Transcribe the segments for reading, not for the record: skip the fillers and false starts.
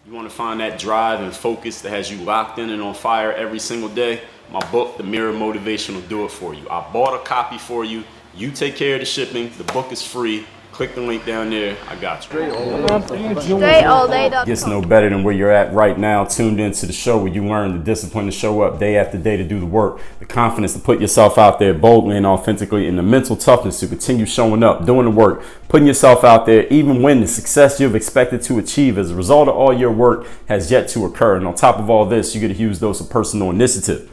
You want to find that drive and focus that has you locked in and on fire every single day? My book, The Mirror Motivation, will do it for you. I bought a copy for you. You take care of the shipping. The book is free. Click the link down there. I got you. Gets no better than where you're at right now, tuned into the show where you learn the discipline to show up day after day to do the work, the confidence to put yourself out there boldly and authentically, and the mental toughness to continue showing up, doing the work, putting yourself out there even when the success you've expected to achieve as a result of all your work has yet to occur. And on top of all this, you get a huge dose of personal initiative.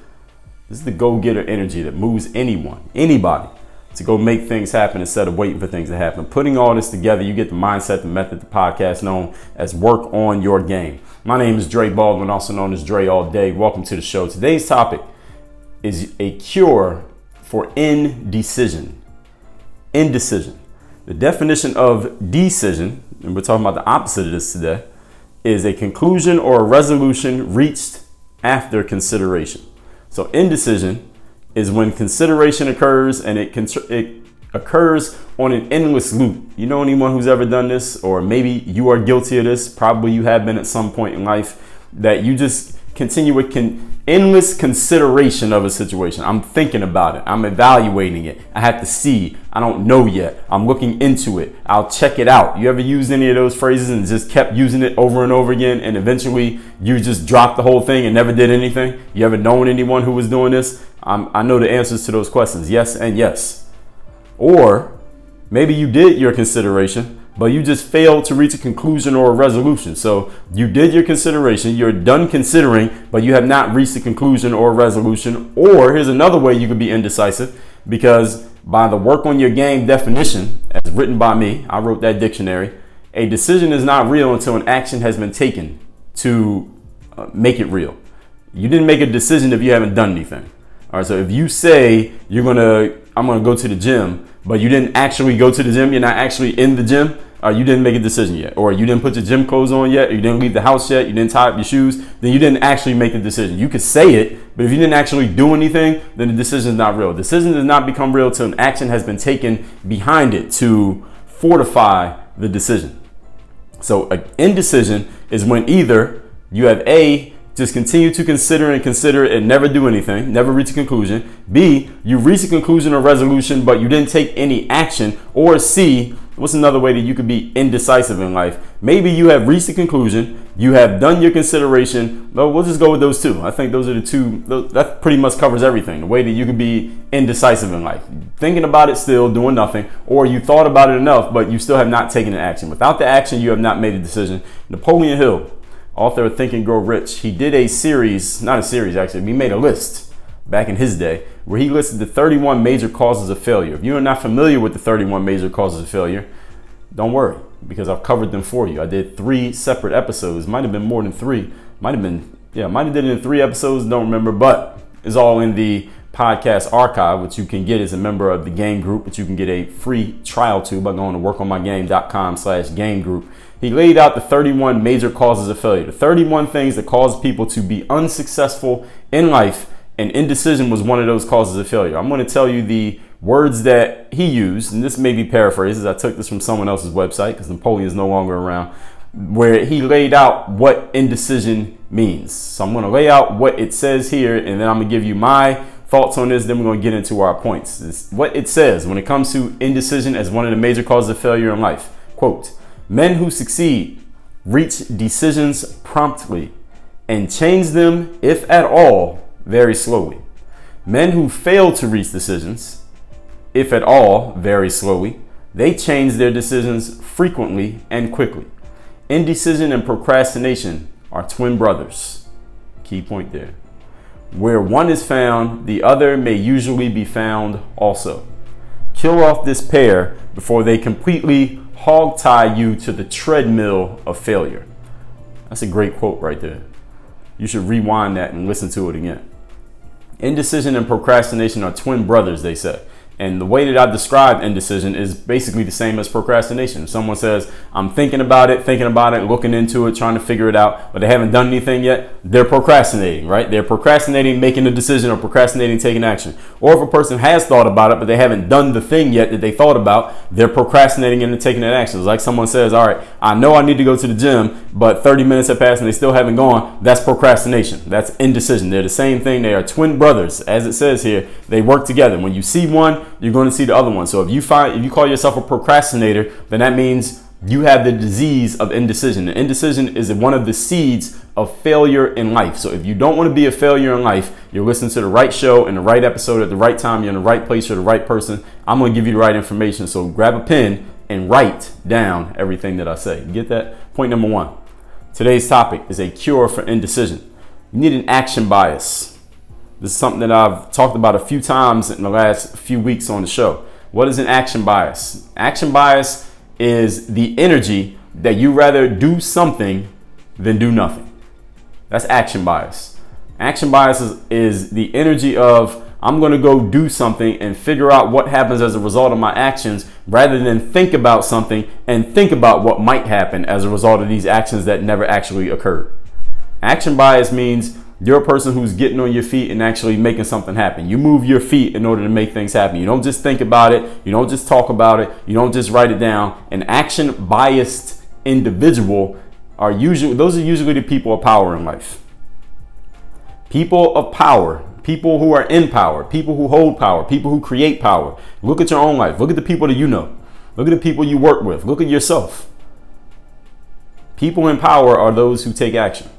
This is the go-getter energy that moves anybody to go make things happen instead of waiting for things to happen. Putting all this together, you get the mindset, the method, the podcast known as Work on Your Game. My name is Dre Baldwin, also known as Dre All Day. Welcome to the show. Today's topic is a cure for indecision. Indecision. The definition of decision, and we're talking about the opposite of this today, is a conclusion or a resolution reached after consideration. So indecision is when consideration occurs and it occurs on an endless loop. You know anyone who's ever done this, or maybe you are guilty of this, probably you have been at some point in life, that you just continue with endless consideration of a situation. I'm thinking about it. I'm evaluating it. I have to see. I don't know yet. I'm looking into it. I'll check it out. You ever used any of those phrases and just kept using it over and over again, and eventually you just dropped the whole thing and never did anything? You ever known anyone who was doing this? I know the answers to those questions, yes and yes. Or maybe you did your consideration, but you just failed to reach a conclusion or a resolution. So you did your consideration, you're done considering, but you have not reached a conclusion or a resolution. Or here's another way you could be indecisive, because by the Work on Your Game definition, as written by me, I wrote that dictionary, a decision is not real until an action has been taken to make it real. You didn't make a decision if you haven't done anything. All right, so if you say I'm gonna go to the gym, but you didn't actually go to the gym, you're not actually in the gym, you didn't make a decision yet, or you didn't put your gym clothes on yet, or you didn't leave the house yet, you didn't tie up your shoes, then you didn't actually make the decision. You could say it, but if you didn't actually do anything, then the decision is not real. Decision does not become real till an action has been taken behind it to fortify the decision. So indecision is when either you have just continue to consider it and never do anything, never reach a conclusion. B, you reach a conclusion or resolution, but you didn't take any action. Or C, what's another way that you could be indecisive in life? Maybe you have reached a conclusion, you have done your consideration. No, we'll just go with those two. I think those are the two, that pretty much covers everything. The way that you could be indecisive in life. Thinking about it still, doing nothing, or you thought about it enough, but you still have not taken an action. Without the action, you have not made a decision. Napoleon Hill, author of Think and Grow Rich, he did he made a list back in his day where he listed the 31 major causes of failure. If you are not familiar with the 31 major causes of failure, don't worry, because I've covered them for you. I did 3 separate episodes. Might have been more than 3. Might have did it in 3 episodes, don't remember, but it's all in the podcast archive, which you can get as a member of the game group, which you can get a free trial to by going to workonmygame.com/game group. He laid out the 31 major causes of failure, the 31 things that cause people to be unsuccessful in life, and indecision was one of those causes of failure. I'm going to tell you the words that he used, and this may be paraphrases. I took this from someone else's website because Napoleon is no longer around, where he laid out what indecision means. So I'm going to lay out what it says here, and then I'm going to give you my thoughts on this. Then we're going to get into our points. This is what it says when it comes to indecision as one of the major causes of failure in life. Quote, "Men who succeed reach decisions promptly and change them, if at all, very slowly. Men who fail to reach decisions, if at all, very slowly, they change their decisions frequently and quickly. Indecision and procrastination are twin brothers." Key point there. "Where one is found, the other may usually be found also. Kill off this pair before they completely hog-tie you to the treadmill of failure." That's a great quote right there. You should rewind that and listen to it again. Indecision and procrastination are twin brothers, they say. And the way that I describe indecision is basically the same as procrastination. If someone says, I'm thinking about it, looking into it, trying to figure it out, but they haven't done anything yet, they're procrastinating, right? They're procrastinating making a decision or procrastinating taking action. Or if a person has thought about it, but they haven't done the thing yet that they thought about, they're procrastinating into taking that action. It's like someone says, all right, I know I need to go to the gym, but 30 minutes have passed and they still haven't gone. That's procrastination. That's indecision. They're the same thing. They are twin brothers. As it says here, they work together. When you see one, you're going to see the other one. So if you call yourself a procrastinator, then that means you have the disease of indecision. And indecision is one of the seeds of failure in life. So if you don't want to be a failure in life, you're listening to the right show and the right episode at the right time. You're in the right place. You're the right person. I'm going to give you the right information. So grab a pen and write down everything that I say. You get that? Point number one. Today's topic is a cure for indecision. You need an action bias. This is something that I've talked about a few times in the last few weeks on the show. What is an action bias? Action bias is the energy that you rather do something than do nothing. That's action bias. Action bias is the energy of I'm going to go do something and figure out what happens as a result of my actions rather than think about something and think about what might happen as a result of these actions that never actually occurred. Action bias means you're a person who's getting on your feet and actually making something happen. You move your feet in order to make things happen. You don't just think about it. You don't just talk about it. You don't just write it down. An action biased individual those are usually the people of power in life. People of power, people who are in power, people who hold power, people who create power. Look at your own life. Look at the people that you know. Look at the people you work with. Look at yourself. People in power are those who take action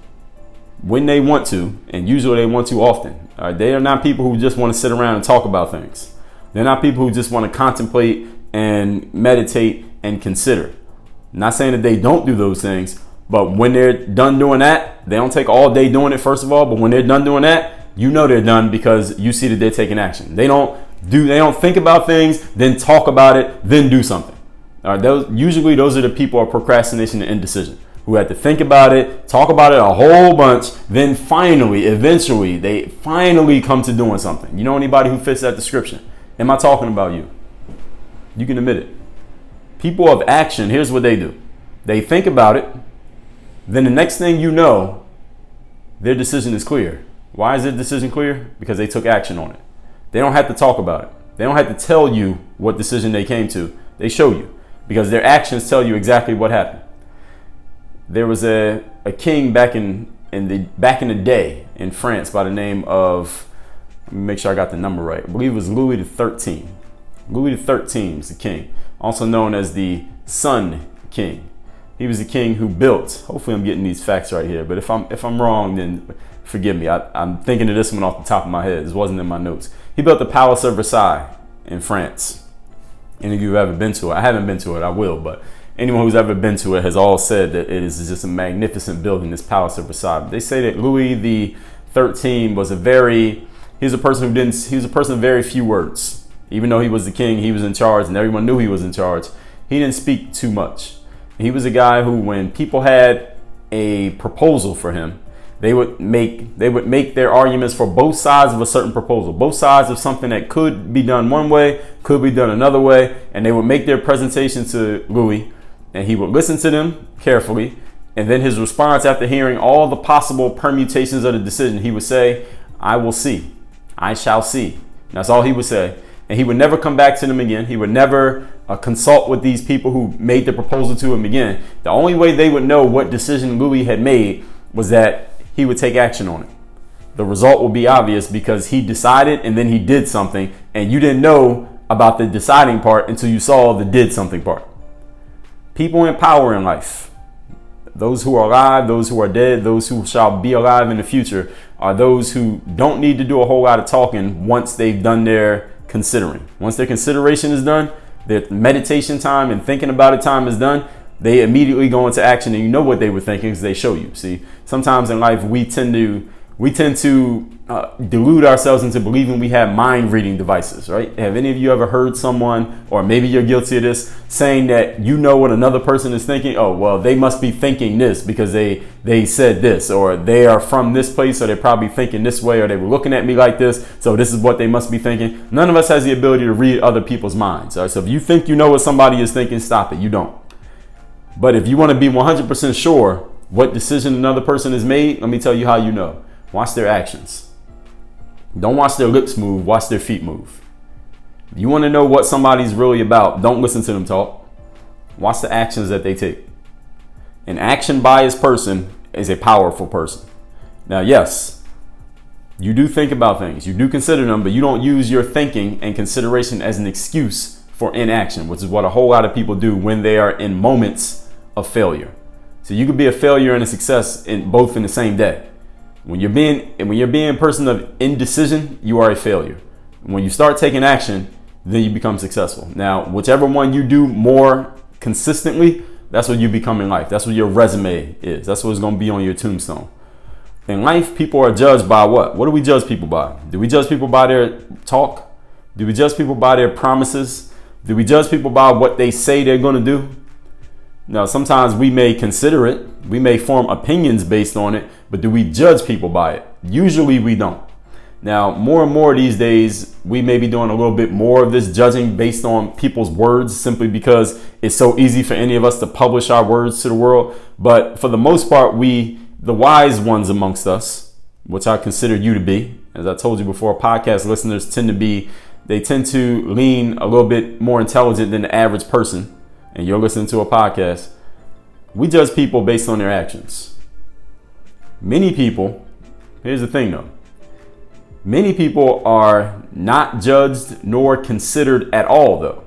when they want to, and usually they want to often. They are not people who just want to sit around and talk about things. They're not people who just want to contemplate and meditate and consider. I'm not saying that they don't do those things, but when they're done doing that, they don't take all day doing it, first of all, but when they're done doing that, you know they're done because you see that they're taking action. They don't think about things, then talk about it, then do something. Those are the people of procrastination and indecision, who had to think about it, talk about it a whole bunch, then eventually, they finally come to doing something. You know anybody who fits that description? Am I talking about you? You can admit it. People of action, here's what they do. They think about it, then the next thing you know, their decision is clear. Why is their decision clear? Because they took action on it. They don't have to talk about it. They don't have to tell you what decision they came to. They show you because their actions tell you exactly what happened. There was a king back in the day in France by the name of, let me make sure I got the number right. I believe it was Louis XIII. Louis XIII was the king, also known as the Sun King. He was the king who built. Hopefully, I'm getting these facts right here. But if I'm wrong, then forgive me. I'm thinking of this one off the top of my head. This wasn't in my notes. He built the Palace of Versailles in France. Any of you have ever been to it? I haven't been to it. I will, but anyone who's ever been to it has all said that it is just a magnificent building, this Palace of Versailles. They say that Louis XIII was he was a person of very few words. Even though he was the king, he was in charge, and everyone knew he was in charge. He didn't speak too much. He was a guy who, when people had a proposal for him, they would make their arguments for both sides of a certain proposal, both sides of something that could be done one way, could be done another way, and they would make their presentation to Louis, and he would listen to them carefully, and then his response after hearing all the possible permutations of the decision, he would say, "I will see, I shall see." And that's all he would say, and he would never come back to them again. He would never consult with these people who made the proposal to him again. The only way they would know what decision Louis had made was that he would take action on it. The result will be obvious because he decided and then he did something, and you didn't know about the deciding part until you saw the did something part. People in power in life, those who are alive, those who are dead, those who shall be alive in the future, are those who don't need to do a whole lot of talking once they've done their considering. Once their consideration is done, their meditation time and thinking about it time is done, they immediately go into action, and you know what they were thinking because they show you. See, sometimes in life we tend to We tend to delude ourselves into believing we have mind reading devices, right? Have any of you ever heard someone, or maybe you're guilty of this, saying that you know what another person is thinking? Oh, well, they must be thinking this because they said this, or they are from this place, so they're probably thinking this way, or they were looking at me like this, so this is what they must be thinking. None of us has the ability to read other people's minds. All right? So if you think you know what somebody is thinking, stop it. You don't. But if you want to be 100% sure what decision another person has made, let me tell you how you know. Watch their actions. Don't watch their lips move, watch their feet move. If you want to know what somebody's really about, don't listen to them talk. Watch the actions that they take. An action biased person is a powerful person. Now, yes, you do think about things, you do consider them, but you don't use your thinking and consideration as an excuse for inaction, which is what a whole lot of people do when they are in moments of failure. So you could be a failure and a success in both in the same day. When you're being a person of indecision, you are a failure. When you start taking action, then you become successful. Now, whichever one you do more consistently, that's what you become in life. That's what your resume is. That's what's going to be on your tombstone. In life, people are judged by what? What do we judge people by? Do we judge people by their talk? Do we judge people by their promises? Do we judge people by what they say they're going to do? Now, sometimes we may consider it. We may form opinions based on it, but do we judge people by it? Usually we don't. Now, more and more these days, we may be doing a little bit more of this judging based on people's words, simply because it's so easy for any of us to publish our words to the world. But for the most part, the wise ones amongst us, which I consider you to be, as I told you before, podcast listeners tend to lean a little bit more intelligent than the average person. And you're listening to a podcast, we judge people based on their actions. Many people, here's the thing though, many people are not judged nor considered at all though.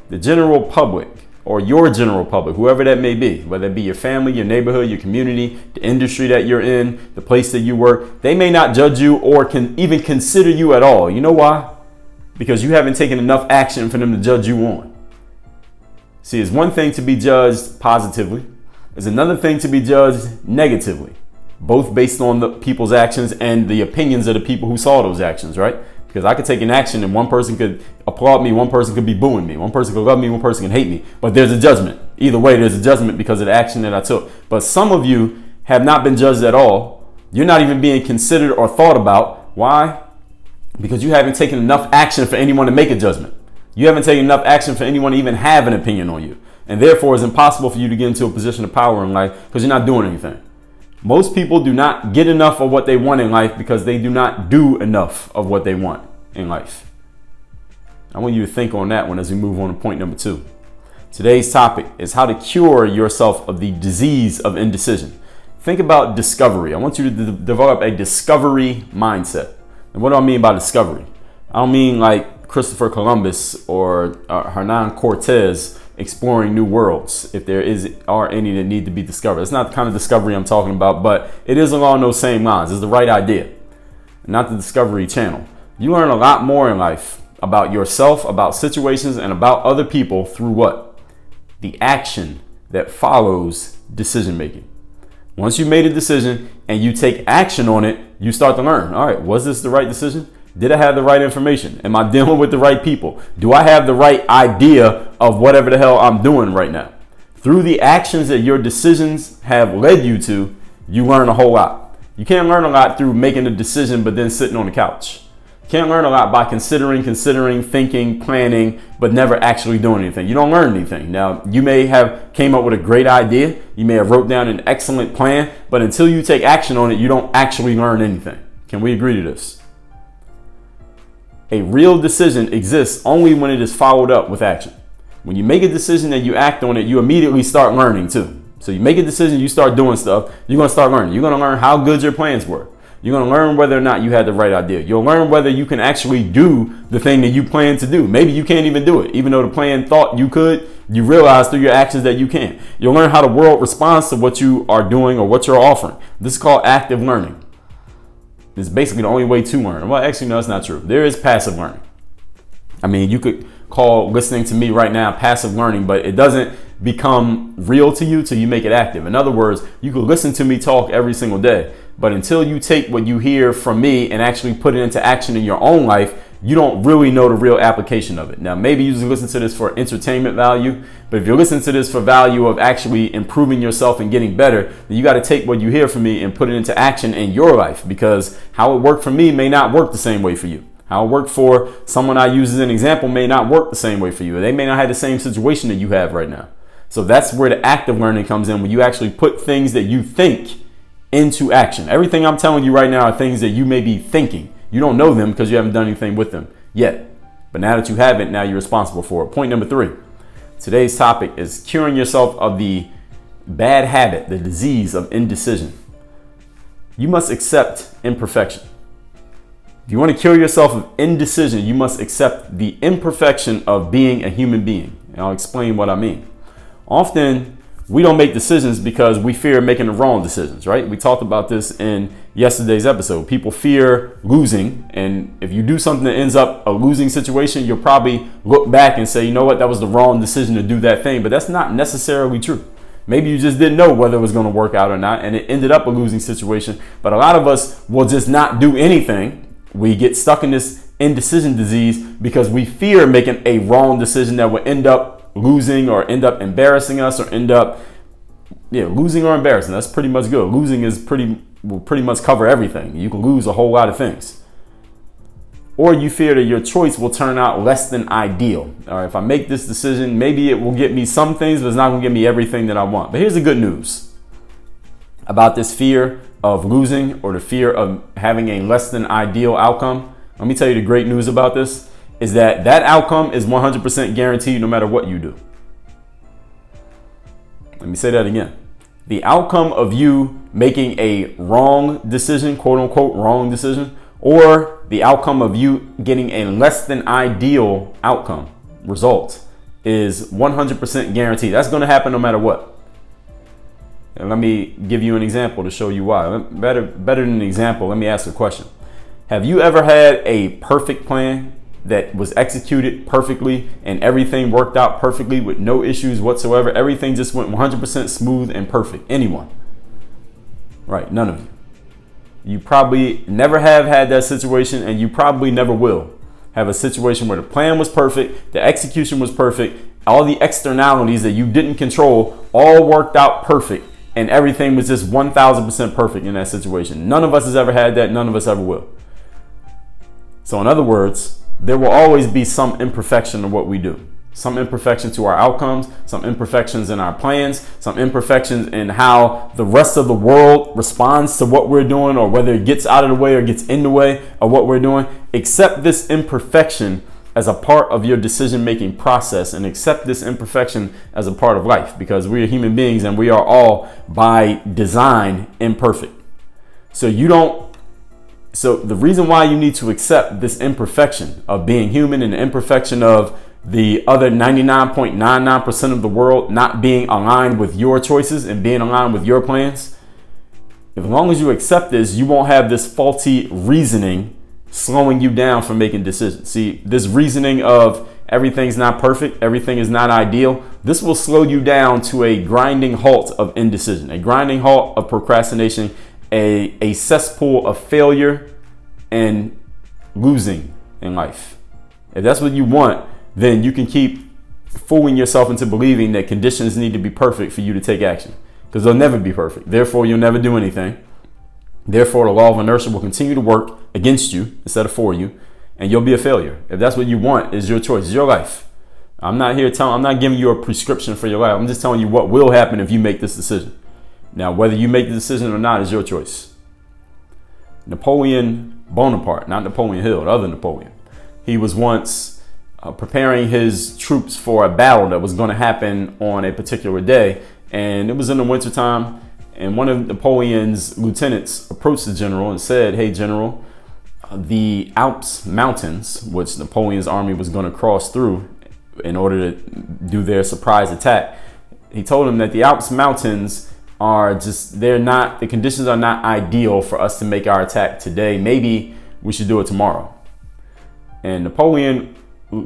The general public, or your general public, whoever that may be, whether it be your family, your neighborhood, your community, the industry that you're in, the place that you work, they may not judge you or can even consider you at all. You know why? Because you haven't taken enough action for them to judge you on. See, it's one thing to be judged positively. It's another thing to be judged negatively, both based on the people's actions and the opinions of the people who saw those actions, right? Because I could take an action and one person could applaud me, one person could be booing me, one person could love me, one person can hate me. But there's a judgment. Either way, there's a judgment because of the action that I took. But some of you have not been judged at all. You're not even being considered or thought about. Why? Because you haven't taken enough action for anyone to make a judgment. You haven't taken enough action for anyone to even have an opinion on you. And therefore, it's impossible for you to get into a position of power in life because you're not doing anything. Most people do not get enough of what they want in life because they do not do enough of what they want in life. I want you to think on that one as we move on to point number 2. Today's topic is how to cure yourself of the disease of indecision. Think about discovery. I want you to develop a discovery mindset. And what do I mean by discovery? I don't mean like Christopher Columbus or Hernan Cortez exploring new worlds, if there are any that need to be discovered. It's not the kind of discovery I'm talking about, but it is along those same lines. It's the right idea, not the Discovery Channel. You learn a lot more in life about yourself, about situations, and about other people through what? The action that follows decision making. Once you made a decision and you take action on it, you start to learn. All right, was this the right decision? Did I have the right information? Am I dealing with the right people? Do I have the right idea of whatever the hell I'm doing right now? Through the actions that your decisions have led you to, you learn a whole lot. You can't learn a lot through making a decision but then sitting on the couch. You can't learn a lot by considering, thinking, planning, but never actually doing anything. You don't learn anything. Now, you may have came up with a great idea. You may have wrote down an excellent plan, but until you take action on it, you don't actually learn anything. Can we agree to this? A real decision exists only when it is followed up with action. When you make a decision and you act on it, you immediately start learning too. So you make a decision, you start doing stuff, you're going to start learning. You're going to learn how good your plans were. You're going to learn whether or not you had the right idea. You'll learn whether you can actually do the thing that you plan to do. Maybe you can't even do it. Even though the plan thought you could, you realize through your actions that you can't. You'll learn how the world responds to what you are doing or what you're offering. This is called active learning. It's basically the only way to learn. Well, actually, no, that's not true. There is passive learning. I mean, you could call listening to me right now passive learning, but it doesn't become real to you till you make it active. In other words, you could listen to me talk every single day, But until you take what you hear from me and actually put it into action in your own life, you don't really know the real application of it. Now, maybe you just listen to this for entertainment value, but if you're listening to this for value of actually improving yourself and getting better, then you got to take what you hear from me and put it into action in your life, because how it worked for me may not work the same way for you. How it worked for someone I use as an example may not work the same way for you. They may not have the same situation that you have right now. So that's where the active learning comes in, when you actually put things that you think into action. Everything I'm telling you right now are things that you may be thinking. You don't know them because you haven't done anything with them yet. But now that you have it, now you're responsible for it. Point number 3. Today's topic is curing yourself of the bad habit, the disease of indecision. You must accept imperfection. If you want to cure yourself of indecision, you must accept the imperfection of being a human being. And I'll explain what I mean. Often, we don't make decisions because we fear making the wrong decisions, right? We talked about this in yesterday's episode. People fear losing. And if you do something that ends up a losing situation, you'll probably look back and say, you know what, that was the wrong decision to do that thing. But that's not necessarily true. Maybe you just didn't know whether it was going to work out or not, and it ended up a losing situation. But a lot of us will just not do anything. We get stuck in this indecision disease because we fear making a wrong decision that will end up losing or end up embarrassing us or end up losing or embarrassing. That's pretty much good. Losing will pretty much cover everything. You can lose a whole lot of things. Or you fear that your choice will turn out less than ideal. All right, if I make this decision, maybe it will get me some things, but it's not going to get me everything that I want. But here's the good news about this fear of losing or the fear of having a less than ideal outcome. Let me tell you the great news about this is that outcome is 100% guaranteed no matter what you do. Let me say that again. The outcome of you making a wrong decision, quote unquote, wrong decision, or the outcome of you getting a less than ideal outcome, result, is 100% guaranteed. That's going to happen no matter what. And let me give you an example to show you why. Better than an example, let me ask a question. Have you ever had a perfect plan that was executed perfectly and everything worked out perfectly with no issues whatsoever? Everything just went 100% smooth and perfect. Anyone? Right, none of you. You probably never have had that situation, and you probably never will have a situation where the plan was perfect, the execution was perfect, all the externalities that you didn't control all worked out perfect, and everything was just 1000% perfect in that situation. None of us has ever had that. None of us ever will. So in other words, there will always be some imperfection in what we do. Some imperfection to our outcomes, some imperfections in our plans, some imperfections in how the rest of the world responds to what we're doing, or whether it gets out of the way or gets in the way of what we're doing. Accept this imperfection as a part of your decision-making process, and accept this imperfection as a part of life, because we are human beings and we are all by design imperfect. So the reason why you need to accept this imperfection of being human and the imperfection of the other 99.99% of the world not being aligned with your choices and being aligned with your plans, as long as you accept this, you won't have this faulty reasoning slowing you down from making decisions. See, this reasoning of everything's not perfect, everything is not ideal, this will slow you down to a grinding halt of indecision, a grinding halt of procrastination, a cesspool of failure and losing in life. If that's what you want, then you can keep fooling yourself into believing that conditions need to be perfect for you to take action, because they'll never be perfect. Therefore, you'll never do anything. Therefore, the law of inertia will continue to work against you instead of for you, and you'll be a failure. If that's what you want, is your choice, it's your life. I'm not giving you a prescription for your life. I'm just telling you what will happen if you make this decision. Now, whether you make the decision or not is your choice. Napoleon Bonaparte, not Napoleon Hill, the other Napoleon. He was once preparing his troops for a battle that was going to happen on a particular day. And it was in the wintertime. And one of Napoleon's lieutenants approached the general and said, "Hey, General, the Alps mountains, which Napoleon's army was going to cross through in order to do their surprise attack." He told him that the Alps mountains the conditions are not ideal for us to make our attack today. Maybe we should do it tomorrow. And Napoleon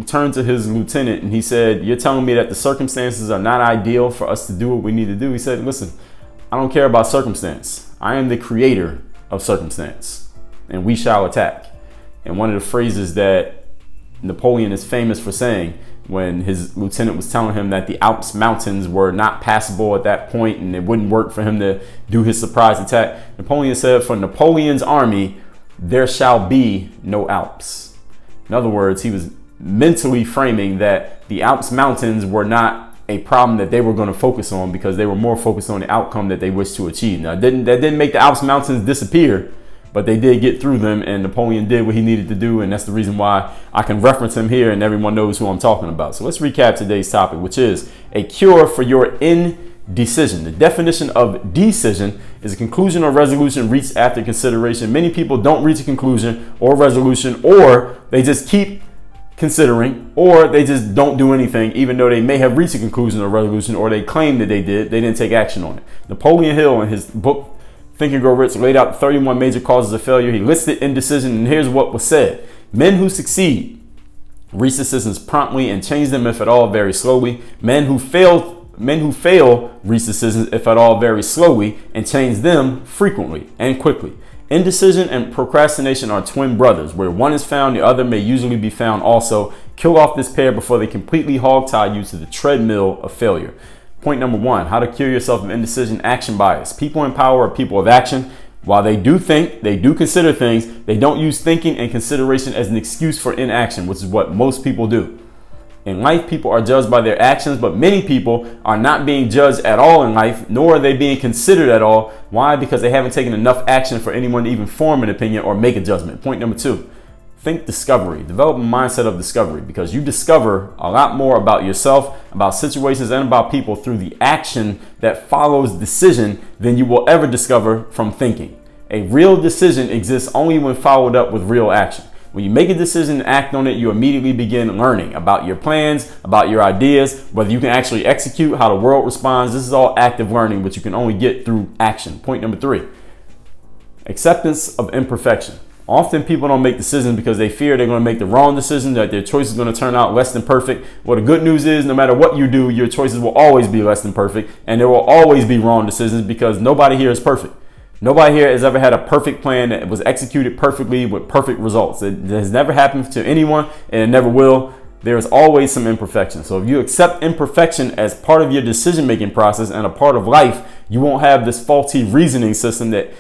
turned to his lieutenant and he said, "You're telling me that the circumstances are not ideal for us to do what we need to do?" He said, "Listen, I don't care about circumstance. I am the creator of circumstance, and we shall attack. And one of the phrases that Napoleon is famous for saying when his lieutenant was telling him that the Alps mountains were not passable at that point and it wouldn't work for him to do his surprise attack, Napoleon said, "For Napoleon's army, there shall be no Alps." In other words, he was mentally framing that the Alps mountains were not a problem that they were going to focus on because they were more focused on the outcome that they wished to achieve. Now, that didn't make the Alps mountains disappear, but they did get through them, and Napoleon did what he needed to do, and that's the reason why I can reference him here and everyone knows who I'm talking about. So let's recap today's topic, which is a cure for your indecision. The definition of decision is a conclusion or resolution reached after consideration. Many people don't reach a conclusion or resolution, or they just keep considering, or they just don't do anything, even though they may have reached a conclusion or resolution, or they claim that they didn't take action on it. Napoleon Hill, in his book Think and Grow Rich, laid out 31 major causes of failure. He listed indecision, and here's what was said. Men who succeed reach decisions promptly and change them, if at all, very slowly. Men who fail reach decisions, if at all, very slowly, and change them frequently and quickly. Indecision and procrastination are twin brothers. Where one is found, the other may usually be found also. Kill off this pair before they completely hogtie you to the treadmill of failure. Point number one, how to cure yourself of indecision: action bias. People in power are people of action. While they do think, they do consider things, they don't use thinking and consideration as an excuse for inaction, which is what most people do. In life, people are judged by their actions, but many people are not being judged at all in life, nor are they being considered at all. Why? Because they haven't taken enough action for anyone to even form an opinion or make a judgment. Point number two, think discovery. Develop a mindset of discovery, because you discover a lot more about yourself, about situations, and about people through the action that follows decision than you will ever discover from thinking. A real decision exists only when followed up with real action. When you make a decision and act on it, you immediately begin learning about your plans, about your ideas, whether you can actually execute, how the world responds. This is all active learning, which you can only get through action. Point number three, acceptance of imperfection. Often people don't make decisions because they fear they're going to make the wrong decision, that their choice is going to turn out less than perfect. Well, the good news is no matter what you do, your choices will always be less than perfect, and there will always be wrong decisions because nobody here is perfect. Nobody here has ever had a perfect plan that was executed perfectly with perfect results. It has never happened to anyone, and it never will. There is always some imperfection. So if you accept imperfection as part of your decision-making process and a part of life, you won't have this faulty reasoning system that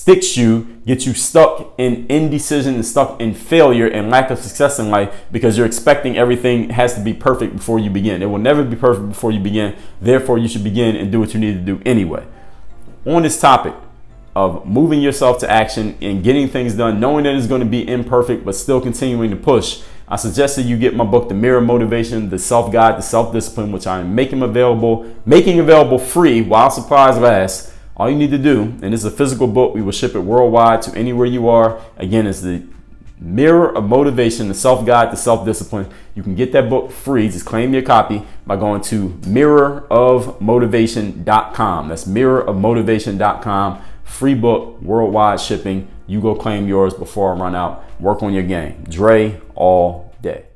gets you stuck in indecision and stuck in failure and lack of success in life because you're expecting everything has to be perfect before you begin. It will never be perfect before you begin. Therefore, you should begin and do what you need to do anyway. On this topic of moving yourself to action and getting things done, knowing that it's going to be imperfect, but still continuing to push, I suggest that you get my book, The Mirror Motivation, The Self-Guide, The Self-Discipline, which I am making available free while supplies last. All you need to do, and it's a physical book, we will ship it worldwide to anywhere you are. Again, it's The Mirror of Motivation, The Self-Guide, The Self-Discipline. You can get that book free. Just claim your copy by going to mirrorofmotivation.com. That's mirrorofmotivation.com. Free book, worldwide shipping. You go claim yours before I run out. Work on your game. Dre all day.